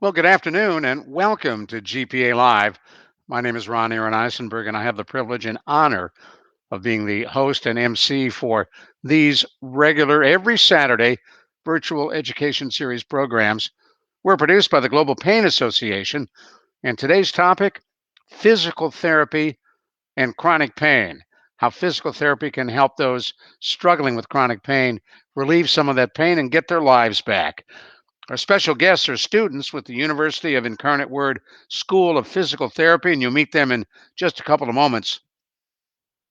Well, good afternoon and welcome to GPA Live. My name is Ron Aaron Eisenberg, and I have the privilege and honor of being the host and MC for these regular, every Saturday, virtual education series programs. We're produced by the Global Pain Association, and today's topic physical therapy and chronic pain. How physical therapy can help those struggling with chronic pain relieve some of that pain and get their lives back. Our special guests are students with the University of Incarnate Word School of Physical Therapy, and you'll meet them in just a couple of moments.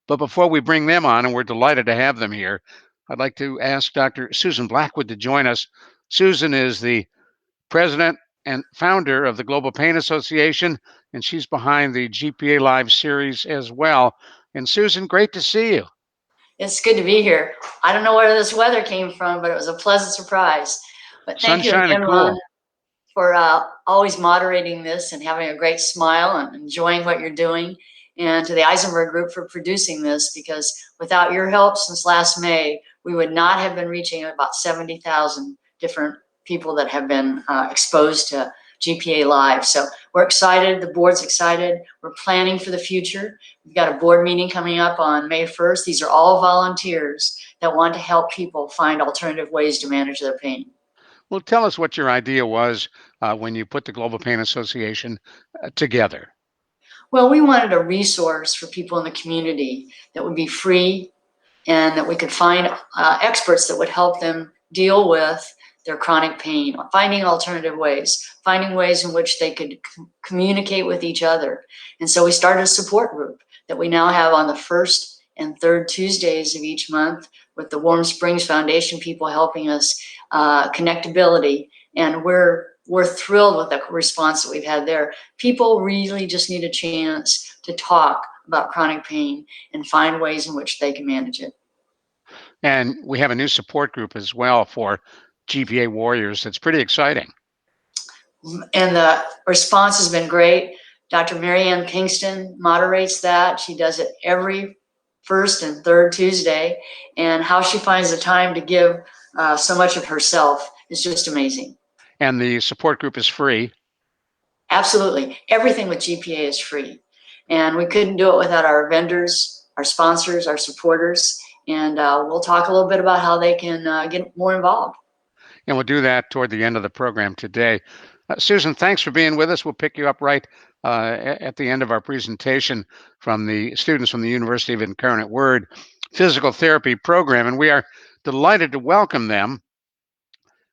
But before we bring them on, and we're delighted to have them here, I'd like to ask Dr. Susan Blackwood to join us. Susan is the president and founder of the Global Pain Association, and she's behind the GPA Live series as well. And Susan, great to see you. It's good to be here. I don't know where this weather came from, but it was a pleasant surprise. But thank you Sunshine and again, cool. Ron, for always moderating this and having a great smile and enjoying what you're doing. And to the Eisenberg Group for producing this, because without your help since last May, we would not have been reaching about 70,000 different people that have been exposed to GPA Live. So we're excited. The board's excited. We're planning for the future. We've got a board meeting coming up on May 1st. These are all volunteers that want to help people find alternative ways to manage their pain. Well, tell us what your idea was when you put the Global Pain Association together. Well, we wanted a resource for people in the community that would be free and that we could find experts that would help them deal with their chronic pain, finding alternative ways, finding ways in which they could communicate with each other. And so we started a support group that we now have on the first and third Tuesdays of each month with the Warm Springs Foundation people helping us connectability. And we're thrilled with the response that we've had there. People really just need a chance to talk about chronic pain and find ways in which they can manage it. And we have a new support group as well for GPA warriors. That's pretty exciting. And the response has been great. Dr. Marianne Pinkston moderates that. She does it every first and third Tuesday. And how she finds the time to give so much of herself is just amazing. And the support group is free. Absolutely. Everything with GPA is free. And we couldn't do it without our vendors, our sponsors, our supporters. And we'll talk a little bit about how they can get more involved. And we'll do that toward the end of the program today. Susan, thanks for being with us. We'll pick you up right at the end of our presentation from the students from the University of Incarnate Word Physical Therapy Program. And we are delighted to welcome them.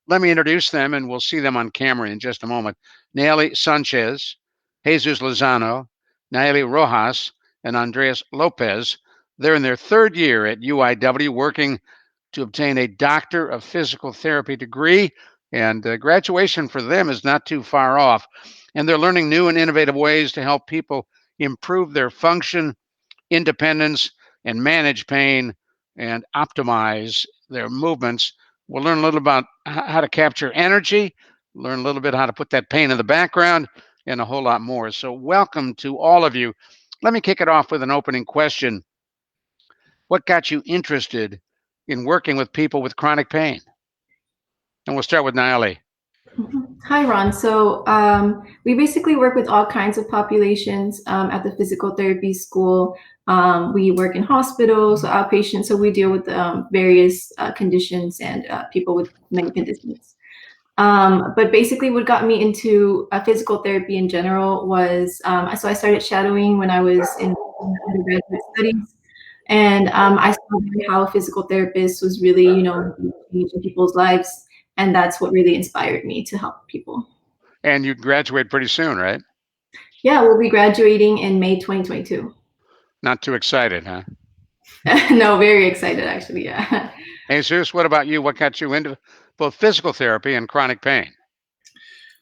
Let me introduce them, and we'll see them on camera in just a moment. Nayeli Sanchez, Jesus Lozano, Nayeli Rojas, and Andres Lopez. They're in their third year at UIW working to obtain a Doctor of Physical Therapy degree, and graduation for them is not too far off. And they're learning new and innovative ways to help people improve their function, independence, and manage pain and optimize their movements. We'll learn a little about how to capture energy, learn a little bit how to put that pain in the background, and a whole lot more. So welcome to all of you. Let me kick it off with an opening question. What got you interested in working with people with chronic pain? And we'll start with Nayeli. Hi, Ron. So we basically work with all kinds of populations at the physical therapy school. We work in hospitals, outpatients, so we deal with various conditions and people with many conditions. But basically what got me into physical therapy in general was, so I started shadowing when I was in undergraduate studies. And I saw how a physical therapist was really, changing people's lives. And that's what really inspired me to help people. And you graduate pretty soon, right? Yeah, we'll be graduating in May 2022. Not too excited, huh? No, very excited, actually, yeah. Jesus, what about you? What got you into both physical therapy and chronic pain?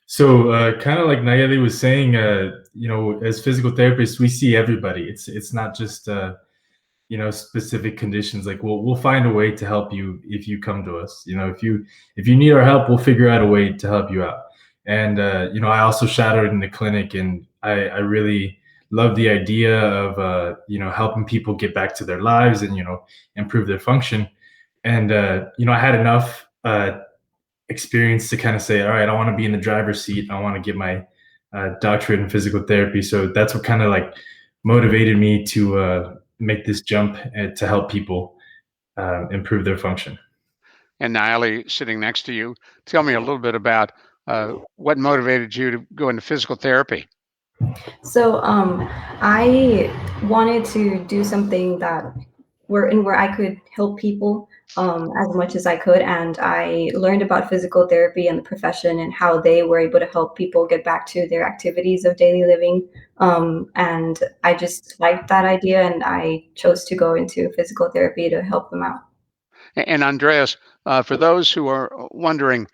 So kind of like Nayeli was saying, as physical therapists, we see everybody. It's not just specific conditions. Like we'll find a way to help you if you come to us. If you need our help, we'll figure out a way to help you out. And I also shadowed in the clinic, and I really love the idea of helping people get back to their lives and improve their function. And I had enough experience to kind of say, all right, I want to be in the driver's seat. I want to get my doctorate in physical therapy. So that's what kind of like motivated me to make this jump and to help people improve their function. And Nayeli, sitting next to you, tell me a little bit about what motivated you to go into physical therapy. So I wanted to do something where I could help people as much as I could, and I learned about physical therapy and the profession and how they were able to help people get back to their activities of daily living. And I just liked that idea, and I chose to go into physical therapy to help them out. And Andreas, for those who are wondering,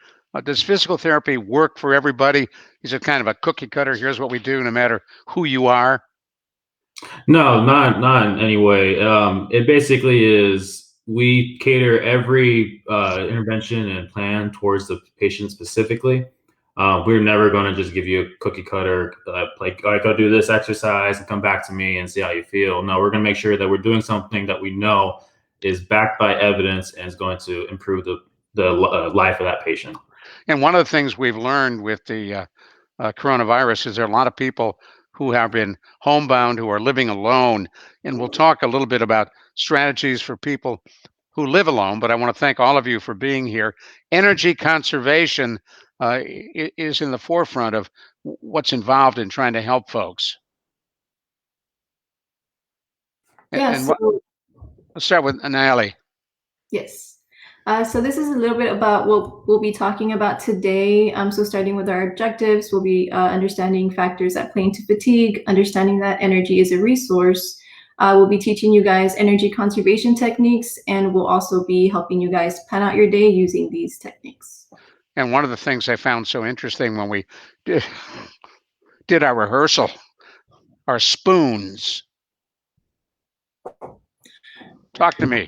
does physical therapy work for everybody? Is it kind of a cookie cutter? Here's what we do, no matter who you are. No, not in any way. It basically is we cater every intervention and plan towards the patient specifically. We're never going to just give you a cookie cutter, like, all right, go do this exercise and come back to me and see how you feel. No, we're going to make sure that we're doing something that we know is backed by evidence and is going to improve the life of that patient. And one of the things we've learned with the coronavirus is there are a lot of people who have been homebound, who are living alone. And we'll talk a little bit about strategies for people who live alone. But I want to thank all of you for being here. Energy conservation is in the forefront of what's involved in trying to help folks. Yeah, And so let's start with Nayeli. yes. So this is a little bit about what we'll be talking about today. So starting with our objectives, we'll be understanding factors that play into fatigue, understanding that energy is a resource. We'll be teaching you guys energy conservation techniques, and we'll also be helping you guys plan out your day using these techniques. And one of the things I found so interesting when we did our rehearsal are spoons. Talk to me.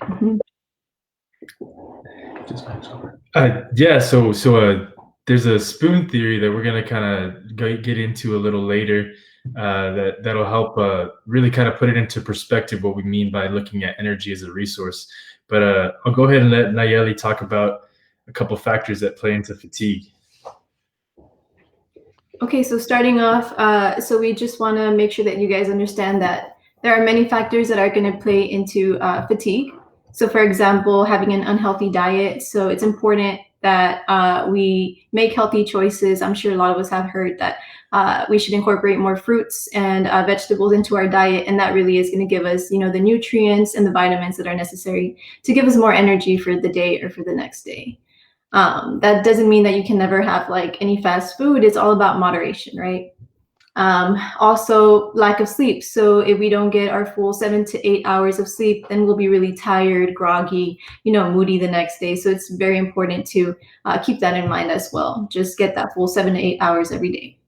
Yeah, so there's a spoon theory that we're gonna kind of get into a little later. That'll help really kind of put it into perspective what we mean by looking at energy as a resource. But I'll go ahead and let Nayeli talk about a couple factors that play into fatigue. Okay, so starting off, so we just want to make sure that you guys understand that there are many factors that are going to play into fatigue. So for example, having an unhealthy diet. So it's important that we make healthy choices. I'm sure a lot of us have heard that we should incorporate more fruits and vegetables into our diet. And that really is going to give us, the nutrients and the vitamins that are necessary to give us more energy for the day or for the next day. That doesn't mean that you can never have like any fast food. It's all about moderation, right? Also, lack of sleep. So if we don't get our full 7 to 8 hours of sleep, then we'll be really tired, groggy, moody the next day. So it's very important to keep that in mind as well. Just get that full 7 to 8 hours every day.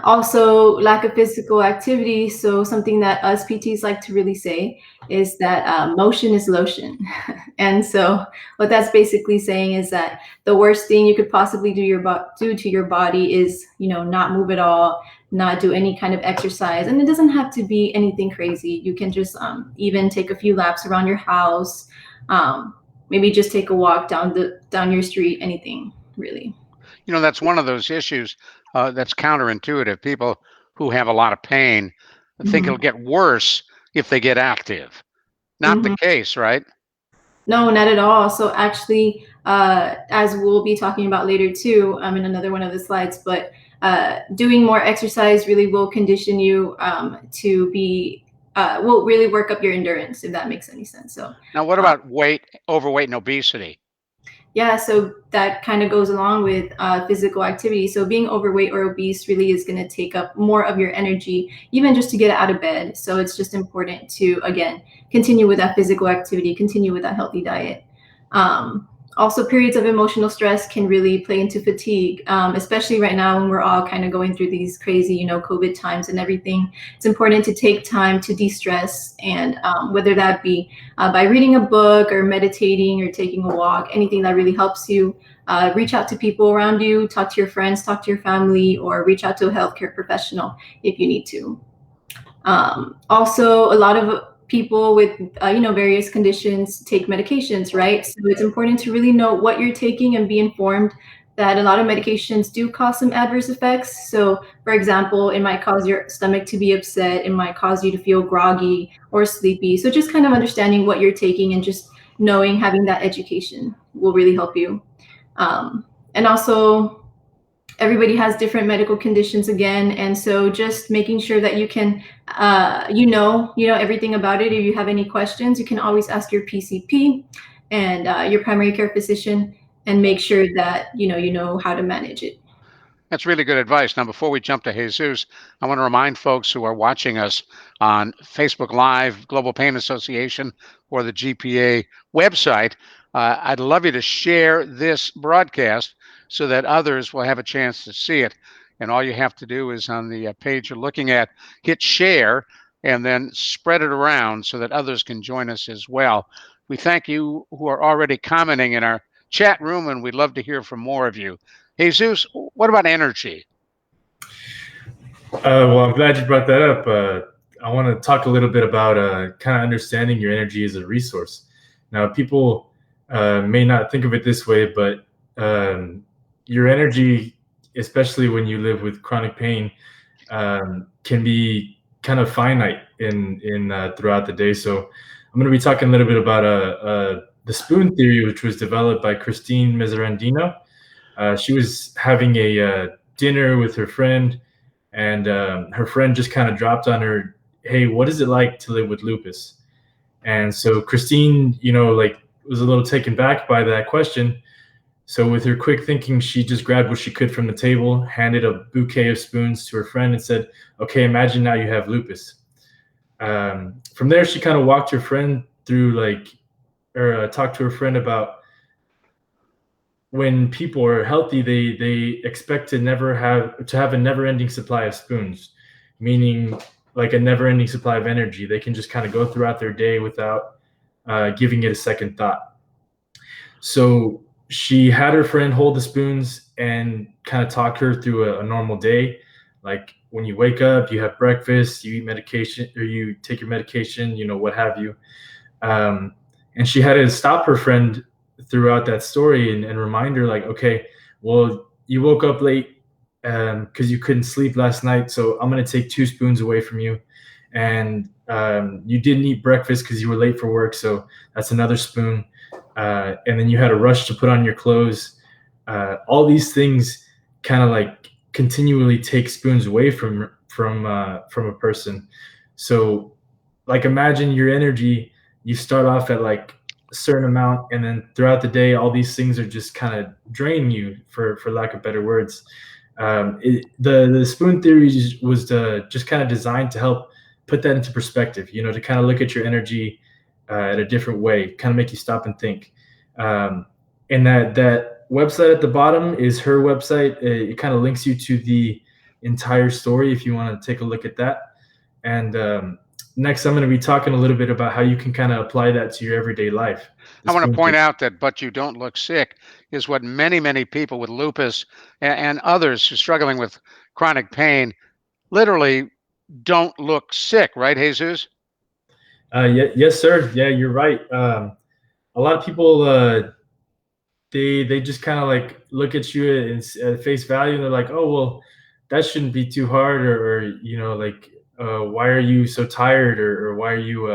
Also, lack of physical activity. So something that us PTs like to really say is that motion is lotion. And so what that's basically saying is that the worst thing you could possibly do to your body is, not move at all, not do any kind of exercise. And it doesn't have to be anything crazy. You can just even take a few laps around your house, maybe just take a walk down your street, anything really. That's one of those issues that's counterintuitive. People who have a lot of pain think it'll get worse if they get active. Not the case, right? No, not at all. So actually, as we'll be talking about later too, in another one of the slides, but doing more exercise really will condition you to be, will really work up your endurance, if that makes any sense. So now what about overweight and obesity? Yeah, so that kind of goes along with physical activity. So being overweight or obese really is going to take up more of your energy, even just to get out of bed. So it's just important to, again, continue with that physical activity, continue with that healthy diet. Also, periods of emotional stress can really play into fatigue, especially right now when we're all kind of going through these crazy, COVID times and everything. It's important to take time to de-stress, and whether that be by reading a book or meditating or taking a walk, anything that really helps you. Reach out to people around you, talk to your friends, talk to your family, or reach out to a healthcare professional if you need to. Also, a lot of people with various conditions take medications, right? So it's important to really know what you're taking and be informed that a lot of medications do cause some adverse effects. So for example, it might cause your stomach to be upset, it might cause you to feel groggy or sleepy. So just kind of understanding what you're taking and just knowing, having that education will really help you. And also, everybody has different medical conditions again, and so just making sure that you can everything about it. If you have any questions, you can always ask your PCP and your primary care physician, and make sure that you know how to manage it. That's really good advice. Now, before we jump to Jesus, I want to remind folks who are watching us on Facebook Live, Global Pain Association, or the GPA website, I'd love you to share this broadcast so that others will have a chance to see it. And all you have to do is on the page you're looking at, hit share and then spread it around so that others can join us as well. We thank you who are already commenting in our chat room, and we'd love to hear from more of you. Jesus, what about energy? Well, I'm glad you brought that up. I want to talk a little bit about kind of understanding your energy as a resource. Now, people may not think of it this way, but your energy, especially when you live with chronic pain, can be kind of finite in throughout the day. So I'm going to be talking a little bit about the spoon theory, which was developed by Christine Mezzarandino. She was having a dinner with her friend, and her friend just kind of dropped on her, "Hey, what is it like to live with lupus?" And so Christine, was a little taken back by that question. So with her quick thinking, she just grabbed what she could from the table, handed a bouquet of spoons to her friend, and said, "Okay, imagine now you have lupus." From there, she kind of walked her friend through, talked to her friend about when people are healthy, they expect to have a never-ending supply of spoons, meaning like a never-ending supply of energy. They can just kind of go throughout their day without giving it a second thought. So she had her friend hold the spoons and kind of talk her through a normal day. Like when you wake up, you have breakfast, you eat medication, or you take your medication, what have you. And she had to stop her friend throughout that story and remind her, like, okay, well, you woke up late because you couldn't sleep last night, so I'm going to take 2 spoons away from you. And you didn't eat breakfast because you were late for work, so that's another spoon. And then you had a rush to put on your clothes. All these things kind of like continually take spoons away from a person. So like imagine your energy, you start off at like a certain amount, and then throughout the day, all these things are just kind of draining you, for lack of better words. The spoon theory was just kind of designed to help put that into perspective, to kind of look at your energy at a different way, kind of make you stop and think. And that website at the bottom is her website. It kind of links you to the entire story if you want to take a look at that. And next, I'm going to be talking a little bit about how you can kind of apply that to your everyday life. I want to point out that "but you don't look sick" is what many people with lupus and others who are struggling with chronic pain literally don't look sick, right, Jesus? Yes, sir. Yeah, you're right. A lot of people, they just kind of like look at you at face value, and they're like, "Oh, well, that shouldn't be too hard," or why are you so tired, or why are you,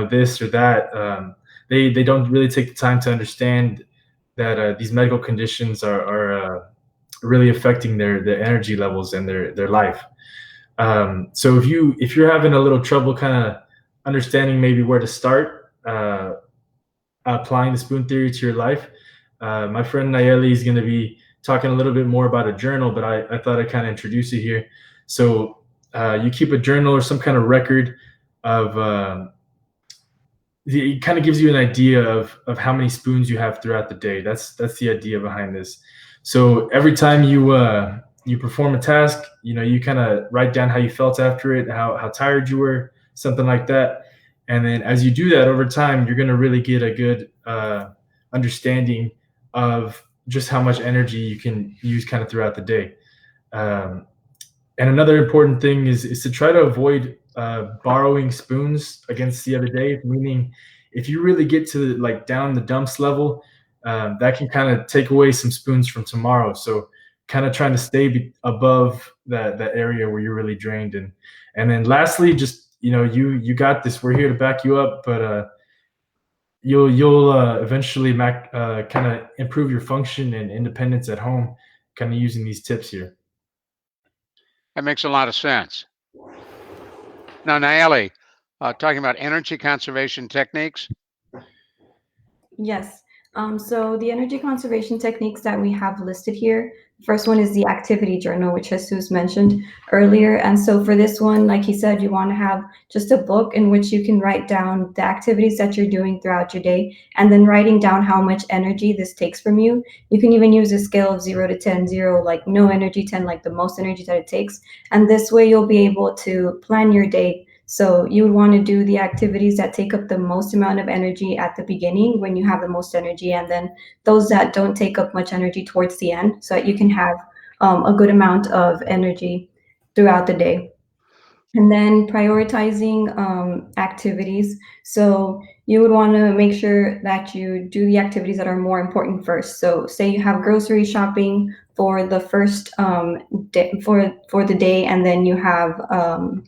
this or that. They don't really take the time to understand that these medical conditions are really affecting their energy levels and their life. So if you're having a little trouble kind of understanding maybe where to start applying the spoon theory to your life, my friend Nayeli is going to be talking a little bit more about a journal, but I thought I'd kind of introduce it here. So you keep a journal or some kind of record of it kind of gives you an idea of how many spoons you have throughout the day. That's the idea behind this. So every time you perform a task, you kind of write down how you felt after it, how tired you were, something like that. And then as you do that over time, you're going to really get a good understanding of just how much energy you can use kind of throughout the day. And another important thing is to try to avoid borrowing spoons against the other day, meaning if you really get to like down the dumps level, that can kind of take away some spoons from tomorrow. So kind of trying to stay above that area where you're really drained. And then lastly, just, you got this. We're here to back you up, but you'll eventually kind of improve your function and independence at home, kind of using these tips here. That makes a lot of sense. Now, Nayeli, talking about energy conservation techniques. Yes. So the energy conservation techniques that we have listed here, first one is the activity journal, which Jesus mentioned earlier. And so for this one, like he said, you want to have just a book in which you can write down the activities that you're doing throughout your day, and then writing down how much energy this takes from you. You can even use a scale of 0 to 10, 0 like no energy, 10 like the most energy that it takes. And this way you'll be able to plan your day. So you would want to do the activities that take up the most amount of energy at the beginning when you have the most energy, and then those that don't take up much energy towards the end, so that you can have a good amount of energy throughout the day. And then prioritizing activities. So you would want to make sure that you do the activities that are more important first. So say you have grocery shopping for the first day, for the day, and then you have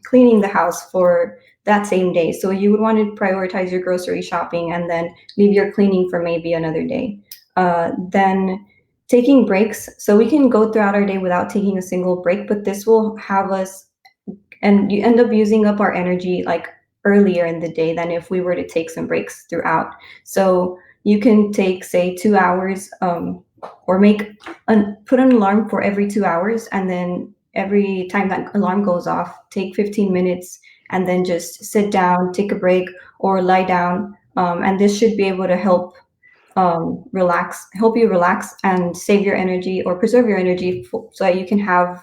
cleaning the house for that same day. So you would want to prioritize your grocery shopping and then leave your cleaning for maybe another day. Then taking breaks. So we can go throughout our day without taking a single break, but this will have us, and you end up using up our energy like earlier in the day than if we were to take some breaks throughout. So you can take, say, 2 hours, or put an alarm for every 2 hours, and then every time that alarm goes off, take 15 minutes and then just sit down, take a break, or lie down. And this should be able to help you relax and save your energy or preserve your energy so that you can have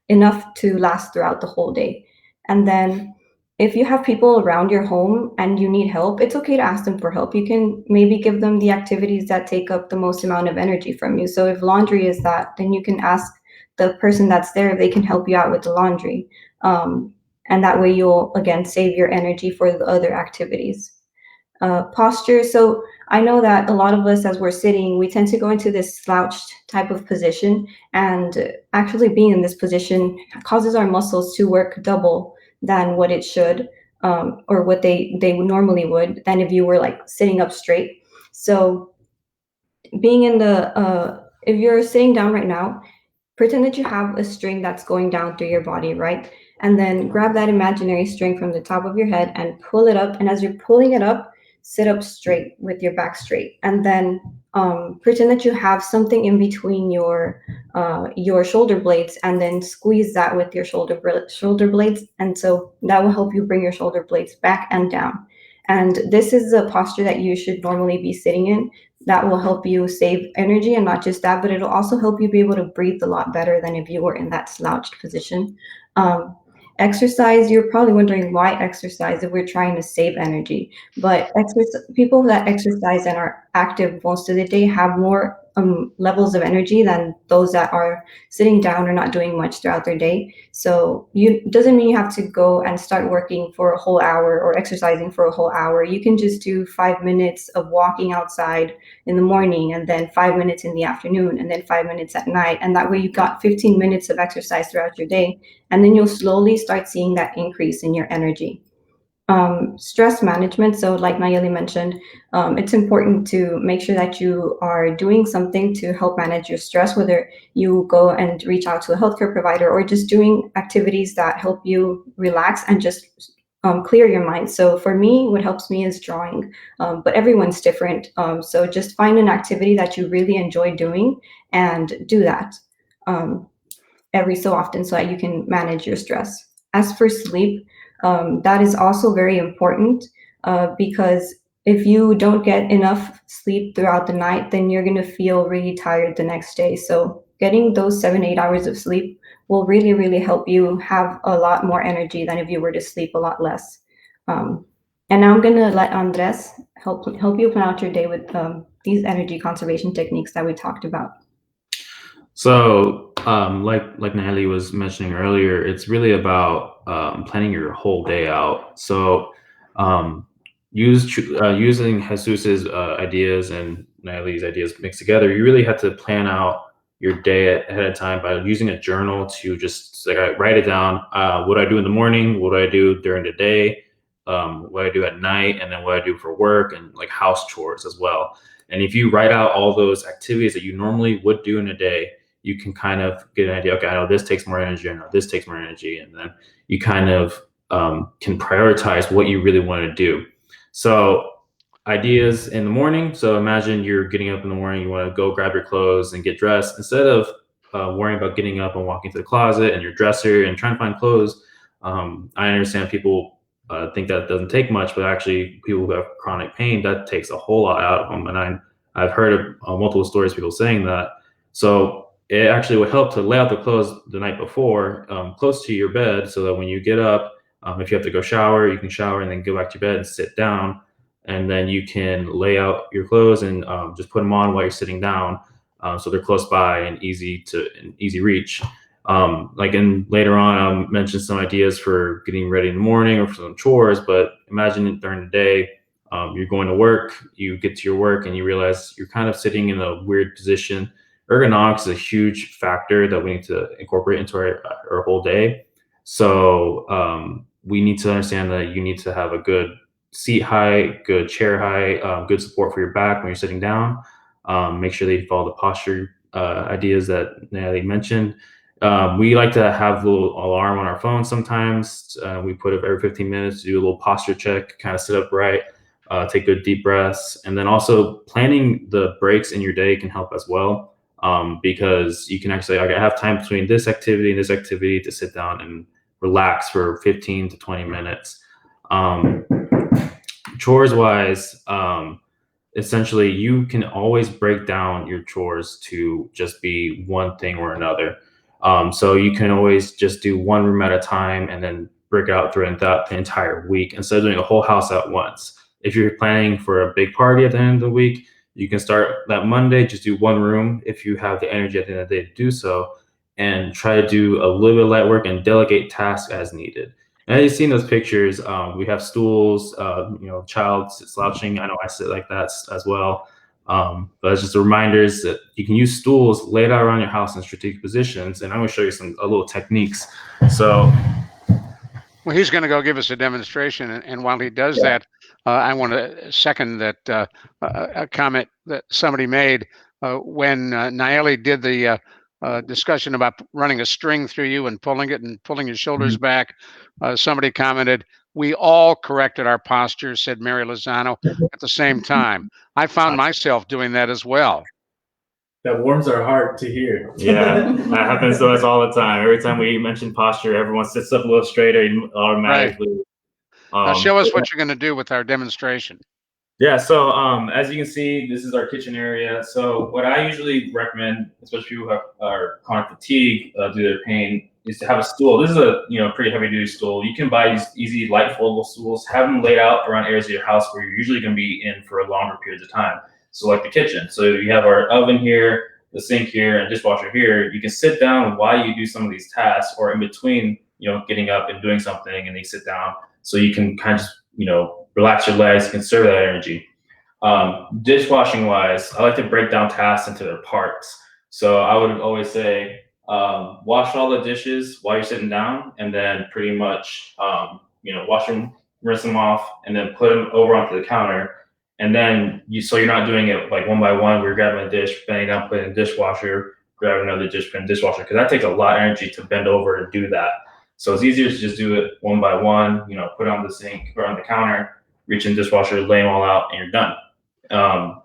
enough to last throughout the whole day. And then if you have people around your home and you need help, it's okay to ask them for help. You can maybe give them the activities that take up the most amount of energy from you. So if laundry is that, then you can ask the person that's there if they can help you out with the laundry. And that way you'll, again, save your energy for the other activities. Posture. So I know that a lot of us, as we're sitting, we tend to go into this slouched type of position, and actually being in this position causes our muscles to work double than what it should, or what they normally would, than if you were like sitting up straight. So being in if you're sitting down right now, pretend that you have a string that's going down through your body, right? And then grab that imaginary string from the top of your head and pull it up. And as you're pulling it up, sit up straight with your back straight, and then pretend that you have something in between your shoulder blades, and then squeeze that with your shoulder blades, and so that will help you bring your shoulder blades back and down. And this is the posture that you should normally be sitting in. That will help you save energy, and not just that, but it'll also help you be able to breathe a lot better than if you were in that slouched position. Exercise, you're probably wondering why exercise if we're trying to save energy, but people that exercise and are active most of the day have more levels of energy than those that are sitting down or not doing much throughout their day. So doesn't mean you have to go and start working for a whole hour or exercising for a whole hour. You can just do 5 minutes of walking outside in the morning, and then 5 minutes in the afternoon, and then 5 minutes at night. And that way you've got 15 minutes of exercise throughout your day. And then you'll slowly start seeing that increase in your energy. Stress management. So like Nayeli mentioned, it's important to make sure that you are doing something to help manage your stress, whether you go and reach out to a healthcare provider or just doing activities that help you relax and just clear your mind. So for me, what helps me is drawing, but everyone's different. So just find an activity that you really enjoy doing and do that every so often so that you can manage your stress. As for sleep, that is also very important, because if you don't get enough sleep throughout the night, then you're going to feel really tired the next day. So getting those 7-8 hours of sleep will really, really help you have a lot more energy than if you were to sleep a lot less. And now I'm going to let Andres help you plan out your day with these energy conservation techniques that we talked about. So like Natalie was mentioning earlier, it's really about planning your whole day out. So using Jesus's ideas and Natalie's ideas mixed together, you really have to plan out your day ahead of time by using a journal to just like write it down. What I do in the morning, what I do during the day, what I do at night, and then what I do for work and like house chores as well. And if you write out all those activities that you normally would do in a day, you can kind of get an idea. Okay, I know this takes more energy. I know this takes more energy, and then you kind of can prioritize what you really want to do. So ideas in the morning. So imagine you're getting up in the morning, you want to go grab your clothes and get dressed. Instead of worrying about getting up and walking to the closet and your dresser and trying to find clothes, I understand people think that doesn't take much, but actually people who have chronic pain, that takes a whole lot out of them. And I've heard of multiple stories, people saying that. So it actually would help to lay out the clothes the night before, close to your bed, so that when you get up, if you have to go shower, you can shower and then go back to your bed and sit down. And then you can lay out your clothes and just put them on while you're sitting down, so they're close by and easy reach. And later on, I'll mention some ideas for getting ready in the morning or for some chores. But imagine during the day, you're going to work, you get to your work and you realize you're kind of sitting in a weird position. Ergonomics is a huge factor that we need to incorporate into our whole day. So we need to understand that you need to have a good seat height, good chair height, good support for your back when you're sitting down. Make sure that you follow the posture ideas that Natalie mentioned. We like to have a little alarm on our phone sometimes. We put it every 15 minutes to do a little posture check, kind of sit upright, take good deep breaths. And then also planning the breaks in your day can help as well. Because you can actually, I have time between this activity and this activity to sit down and relax for 15 to 20 minutes. Chores wise, essentially you can always break down your chores to just be one thing or another. So you can always just do one room at a time and then break it out through the entire week instead of doing a whole house at once. If you're planning for a big party at the end of the week, you can start that Monday, just do one room if you have the energy at the end of the day to do so, and try to do a little bit of light work and delegate tasks as needed. And as you've seen those pictures, we have stools, child slouching. I know I sit like that as well. But it's just a reminder that you can use stools laid out around your house in strategic positions. And I'm going to show you a little techniques. So, well, he's going to go give us a demonstration, and while he does that, I want to second that a comment that somebody made when Nayeli did the discussion about running a string through you and pulling it and pulling your shoulders back. Somebody commented, "We all corrected our posture," said Mary Lozano, at the same time. I found myself doing that as well. That warms our heart to hear. Yeah, that happens to us all the time. Every time we mention posture, everyone sits up a little straighter automatically. Right. Now show us what you're going to do with our demonstration. Yeah, so as you can see, this is our kitchen area. So what I usually recommend, especially people who are chronic fatigue due to their pain, is to have a stool. This is a pretty heavy duty stool. You can buy these easy light foldable stools, have them laid out around areas of your house where you're usually going to be in for a longer periods of time. So like the kitchen. So you have our oven here, the sink here, and dishwasher here. You can sit down while you do some of these tasks, or in between, getting up and doing something, and then you sit down. So you can kind of relax your legs, conserve that energy. Dishwashing wise, I like to break down tasks into their parts. So I would always say, wash all the dishes while you're sitting down, and then pretty much, wash them, rinse them off, and then put them over onto the counter. And then so you're not doing it like one by one. We're grabbing a dish, bending down, putting it in the dishwasher, grabbing another dish, putting in the dishwasher, because that takes a lot of energy to bend over and do that. So it's easier to just do it one by one, put it on the sink or on the counter, reach in the dishwasher, lay them all out, and you're done.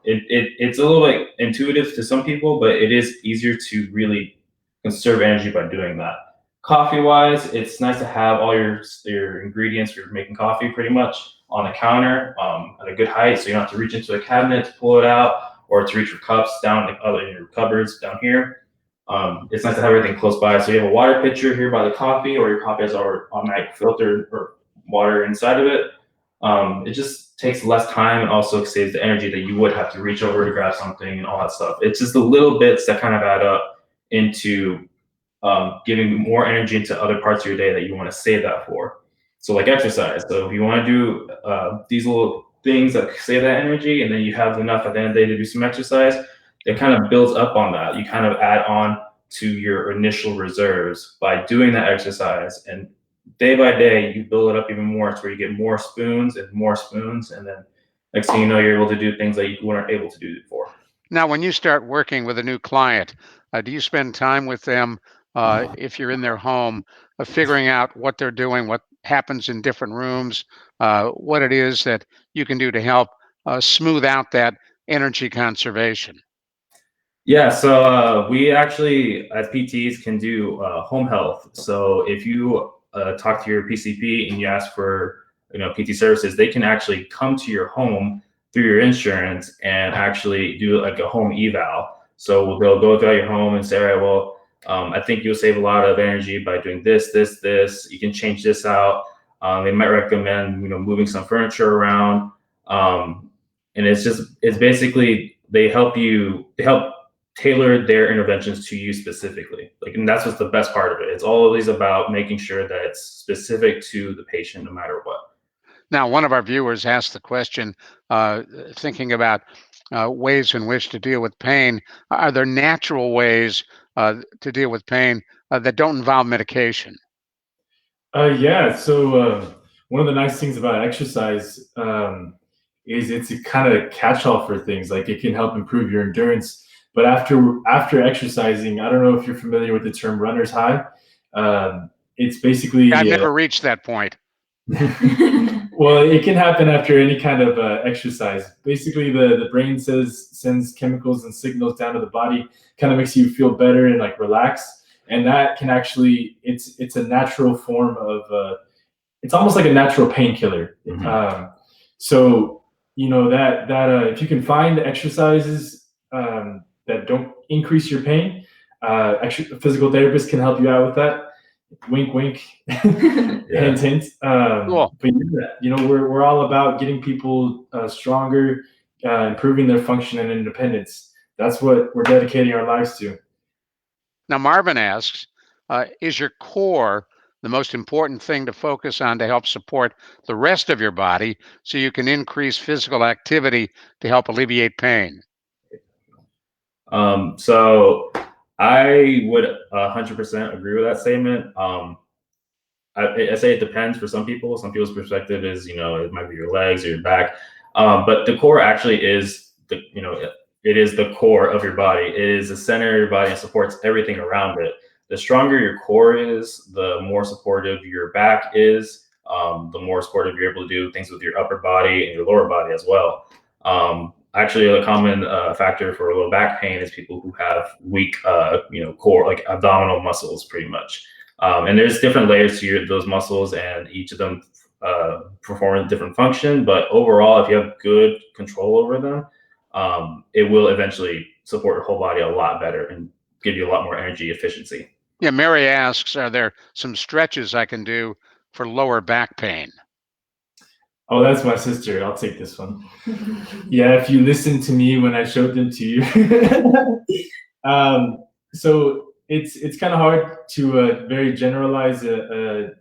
It's a little bit intuitive to some people, but it is easier to really conserve energy by doing that. Coffee wise, it's nice to have all your ingredients for making coffee pretty much on the counter at a good height, so you don't have to reach into a cabinet to pull it out or to reach for cups down in your cupboards down here. It's nice to have everything close by. So you have a water pitcher here by the coffee, or your coffee has our automatic filter or water inside of it. It just takes less time and also saves the energy that you would have to reach over to grab something and all that stuff. It's just the little bits that kind of add up into giving more energy into other parts of your day that you want to save that for. So like exercise. So if you want to do these little things that save that energy, and then you have enough at the end of the day to do some exercise, it kind of builds up on that. You kind of add on to your initial reserves by doing that exercise, and day by day you build it up even more to where you get more spoons, and then next thing you know, you're able to do things that you weren't able to do before. Now, when you start working with a new client, do you spend time with them if you're in their home, figuring out what they're doing, what happens in different rooms, what it is that you can do to help smooth out that energy conservation? Yeah, so we actually, as PTs, can do home health. So if you talk to your PCP and you ask for PT services, they can actually come to your home through your insurance and actually do like a home eval. So they'll go throughout your home and say, all right, well, I think you'll save a lot of energy by doing this, this, this. You can change this out. They might recommend moving some furniture around, and it's basically they help tailor their interventions to you specifically. And that's what's the best part of it. It's always about making sure that it's specific to the patient, no matter what. Now, one of our viewers asked the question, thinking about ways in which to deal with pain. Are there natural ways to deal with pain that don't involve medication? Yeah. So one of the nice things about exercise is it's a kind of catch-all for things. Like it can help improve your endurance. But after exercising, I don't know if you're familiar with the term runner's high. It's basically I've never reached that point. Well, it can happen after any kind of exercise. Basically, the brain sends chemicals and signals down to the body, kind of makes you feel better and like relax. And that can actually, it's a natural form of, it's almost like a natural painkiller. Mm-hmm. So that if you can find exercises that don't increase your pain, physical therapists can help you out with that. Wink, wink, hint, hint. Cool. But we're all about getting people stronger, improving their function and independence. That's what we're dedicating our lives to. Now, Marvin asks, is your core the most important thing to focus on to help support the rest of your body so you can increase physical activity to help alleviate pain? So I would 100% agree with that statement. I say it depends for some people. Some people's perspective is, it might be your legs or your back. But the core actually is it is the core of your body. It is the center of your body and supports everything around it. The stronger your core is, the more supportive your back is, the more supportive you're able to do things with your upper body and your lower body as well. Actually, a common factor for low back pain is people who have weak, core, like abdominal muscles, pretty much. And there's different layers to those muscles, and each of them perform a different function. But overall, if you have good control over them, it will eventually support your whole body a lot better and give you a lot more energy efficiency. Yeah, Mary asks, are there some stretches I can do for lower back pain? Oh, that's my sister. I'll take this one. Yeah, if you listen to me when I showed them to you. So it's kind of hard to very generalize a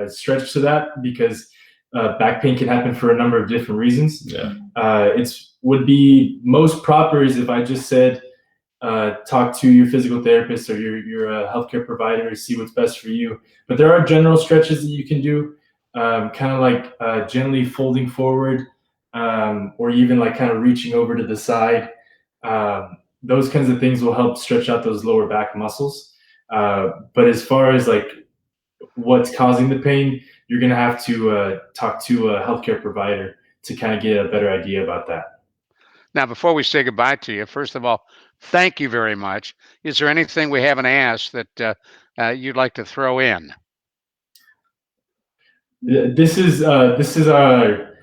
stretch to that, because back pain can happen for a number of different reasons. Yeah. Would be most proper is if I just said, talk to your physical therapist or your healthcare provider to see what's best for you. But there are general stretches that you can do, kind of like gently folding forward, or even like kind of reaching over to the side. Those kinds of things will help stretch out those lower back muscles. But as far as like what's causing the pain, you're going to have to talk to a healthcare provider to kind of get a better idea about that. Now, before we say goodbye to you, first of all, thank you very much. Is there anything we haven't asked that you'd like to throw in? This is our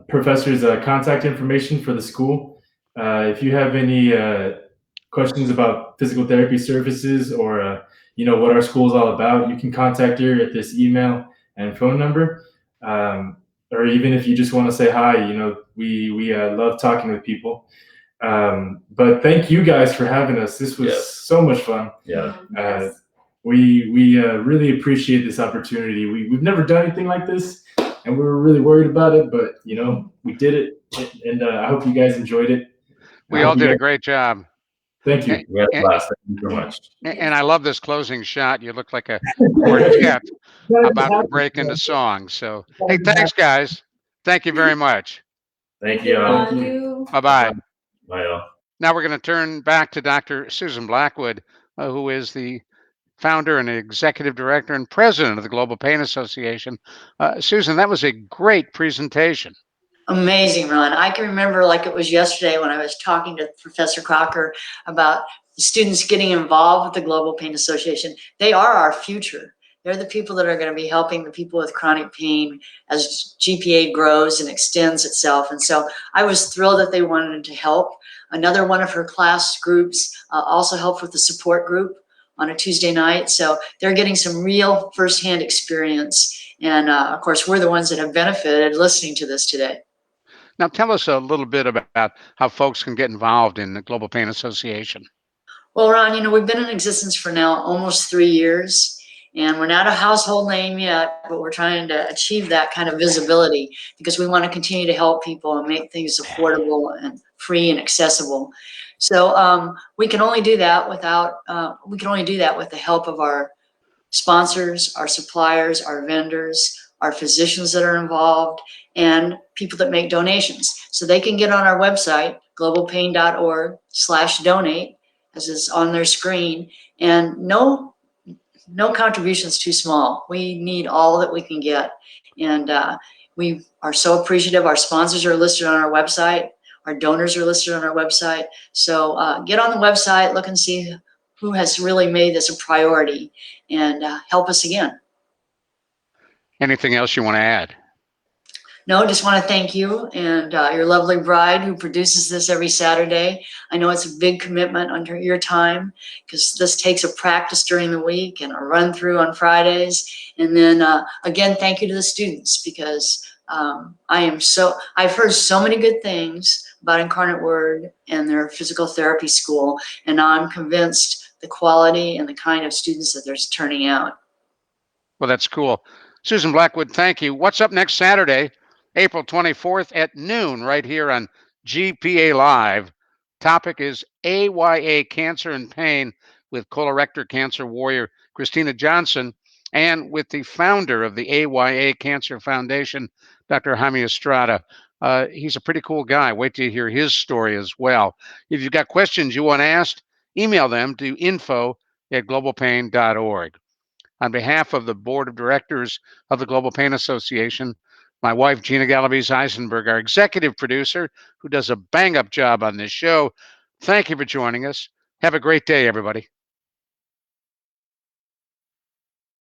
professor's contact information for the school. If you have any questions about physical therapy services, or what our school is all about, you can contact her at this email and phone number. Or even if you just want to say hi, we love talking with people. But thank you guys for having us. This was so much fun. Yeah. We really appreciate this opportunity. We've never done anything like this, and we were really worried about it, but we did it, and I hope you guys enjoyed it. We all did a great job. Thank you. We had a blast. Thank you so much. And I love this closing shot. You look like a quartet about to break into song. So, hey, thanks, guys. Thank you very much. Thank you. Thank you. Bye-bye. Bye, all. Now we're going to turn back to Dr. Susan Blackwood, who is the founder and executive director and president of the Global Pain Association. Susan, that was a great presentation. Amazing, Ron. I can remember like it was yesterday when I was talking to Professor Crocker about the students getting involved with the Global Pain Association. They are our future. They're the people that are going to be helping the people with chronic pain as GPA grows and extends itself. And so I was thrilled that they wanted to help. Another one of her class groups also helped with the support group on a Tuesday night. So they're getting some real firsthand experience. And of course, we're the ones that have benefited listening to this today. Now, tell us a little bit about how folks can get involved in the Global Pain Association. Well, Ron, we've been in existence for now almost 3 years, and we're not a household name yet, but we're trying to achieve that kind of visibility because we want to continue to help people and make things affordable and free and accessible. So we can only do that with the help of our sponsors, our suppliers, our vendors, our physicians that are involved, and people that make donations. So they can get on our website, globalpain.org/donate, as is on their screen, and no contributions too small. We need all that we can get. And we are so appreciative. Our sponsors are listed on our website. Our donors are listed on our website. So get on the website, look and see who has really made this a priority, and help us again. Anything else you want to add? No, just want to thank you and your lovely bride who produces this every Saturday. I know it's a big commitment under your time because this takes a practice during the week and a run through on Fridays. And then again, thank you to the students because I've heard so many good things about Incarnate Word and their physical therapy school. And now I'm convinced the quality and the kind of students that they're turning out. Well, that's cool. Susan Blackwood, thank you. What's up next Saturday, April 24th at noon, right here on GPA Live? Topic is AYA Cancer and Pain with colorectal cancer warrior Christina Johnson and with the founder of the AYA Cancer Foundation, Dr. Jaime Estrada. He's a pretty cool guy. Wait till you hear his story as well. If you've got questions you want asked, email them to info@globalpain.org. On behalf of the board of directors of the Global Pain Association, my wife, Gina Galaviz Eisenberg, our executive producer, who does a bang-up job on this show, thank you for joining us. Have a great day, everybody.